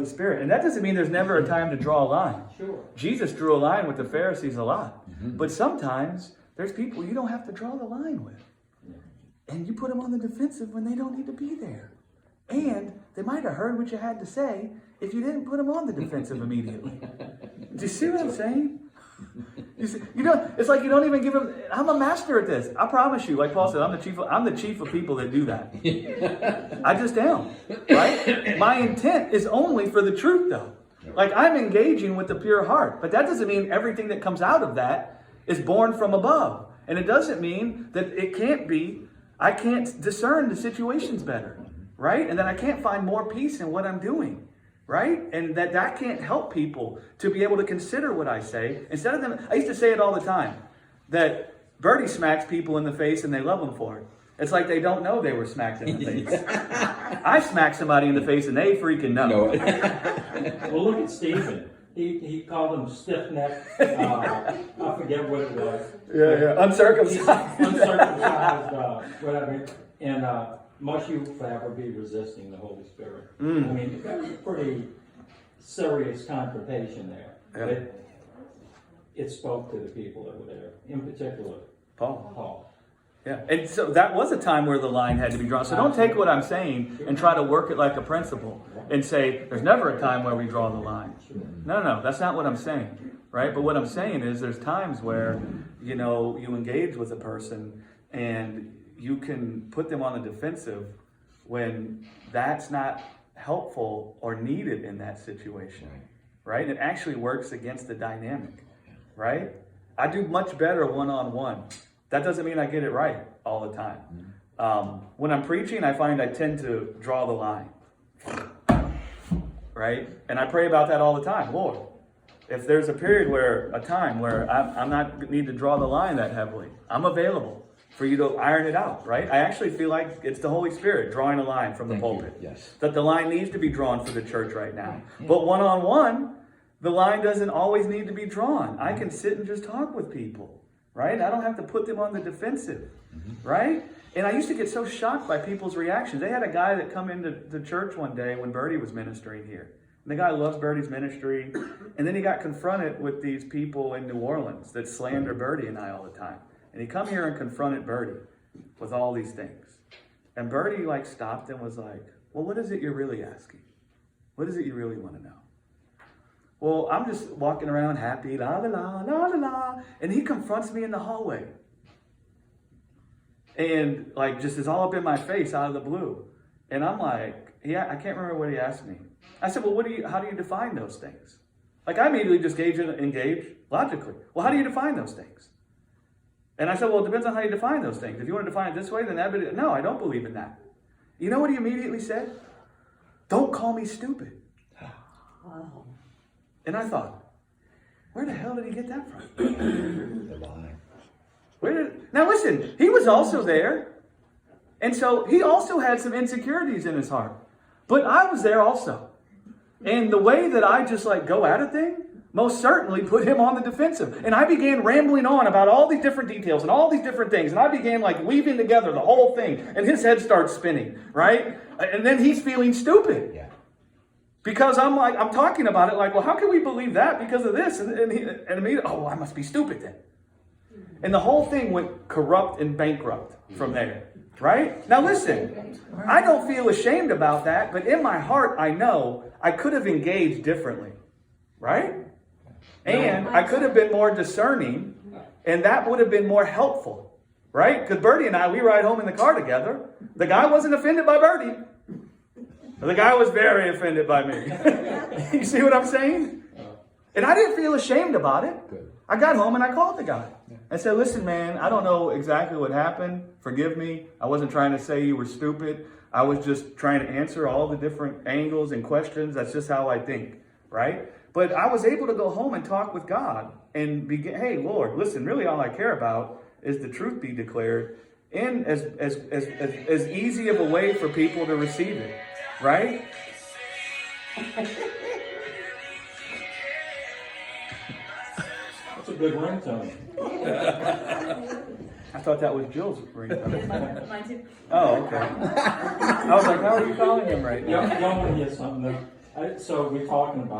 Spirit. And that doesn't mean there's never a time to draw a line. Sure. Jesus drew a line with the Pharisees a lot. But sometimes there's people you don't have to draw the line with. And you put them on the defensive when they don't need to be there. And they might have heard what you had to say if you didn't put them on the defensive immediately. Do you see what I'm saying? It's like you don't even give them. I'm a master at this. I promise you. Like Paul said, I'm the chief of people that do that. I just am. Right? My intent is only for the truth, though. Like I'm engaging with the pure heart, but that doesn't mean everything that comes out of that is born from above, and it doesn't mean that it can't be. I can't discern the situations better, right? And then I can't find more peace in what I'm doing. Right? And that can't help people to be able to consider what I say. Instead of them, I used to say it all the time, that Bertie smacks people in the face and they love him for it. It's like they don't know they were smacked in the face. I smack somebody in the face and they freaking know. Well, look at Stephen. He called him stiff-necked. I forget what it was. Yeah. Uncircumcised. Uncircumcised, whatever. And must you forever be resisting the Holy Spirit? I mean, that's a pretty serious confrontation there. Yeah. It spoke to the people that were there, in particular Paul. Yeah, and so that was a time where the line had to be drawn. So don't take what I'm saying and try to work it like a principle and say, there's never a time where we draw the line. No, that's not what I'm saying, right? But what I'm saying is there's times where, you engage with a person and you can put them on the defensive when that's not helpful or needed in that situation, right? It actually works against the dynamic, right? I do much better one-on-one. That doesn't mean I get it right all the time. When I'm preaching, I find I tend to draw the line, right? And I pray about that all the time. Lord, if there's a time where I'm not need to draw the line that heavily, I'm available for you to iron it out, right? I actually feel like it's the Holy Spirit drawing a line from the pulpit. Yes. That the line needs to be drawn for the church right now. But one-on-one, the line doesn't always need to be drawn. I can sit and just talk with people, right? I don't have to put them on the defensive, right? And I used to get so shocked by people's reactions. They had a guy that come into the church one day when Bertie was ministering here. And the guy loves Bertie's ministry. And then he got confronted with these people in New Orleans that slander Bertie and I all the time. And he come here and confronted Bertie with all these things. And Bertie stopped and was like, well, what is it you're really asking? What is it you really want to know? Well, I'm just walking around happy, la la la, la la la. And he confronts me in the hallway. And just is all up in my face out of the blue. And I'm like, I can't remember what he asked me. I said, well, how do you define those things? I immediately just engage logically. Well, how do you define those things? And I said, well, it depends on how you define those things. If you want to define it this way, then no, I don't believe in that. You know what he immediately said? Don't call me stupid. Wow. And I thought, where the hell did he get that from? The line. Now listen, he was also there. And so he also had some insecurities in his heart. But I was there also. And the way that I just go at a thing, most certainly put him on the defensive. And I began rambling on about all these different details and all these different things. And I began weaving together the whole thing. And his head starts spinning, right? And then he's feeling stupid. Yeah. Because I'm talking about it well, how can we believe that because of this? And immediately, I must be stupid then. And the whole thing went corrupt and bankrupt from there. Right? Now listen, I don't feel ashamed about that, but in my heart, I know I could have engaged differently. Right? And I could have been more discerning, and that would have been more helpful. Right? Because Bertie and I, we ride home in the car together. The guy wasn't offended by Bertie. The guy was very offended by me. You see what I'm saying? And I didn't feel ashamed about it. Good. I got home and I called the guy. I said, listen, man, I don't know exactly what happened. Forgive me. I wasn't trying to say you were stupid. I was just trying to answer all the different angles and questions. That's just how I think, right? But I was able to go home and talk with God and begin, hey, Lord, listen, really all I care about is the truth be declared in as easy of a way for people to receive it, right? That's a good ringtone. I thought that was Jill's ringtone. Mine too. Oh, okay. I was like, how are you calling him right now? Y'all want to hear something? So we're talking about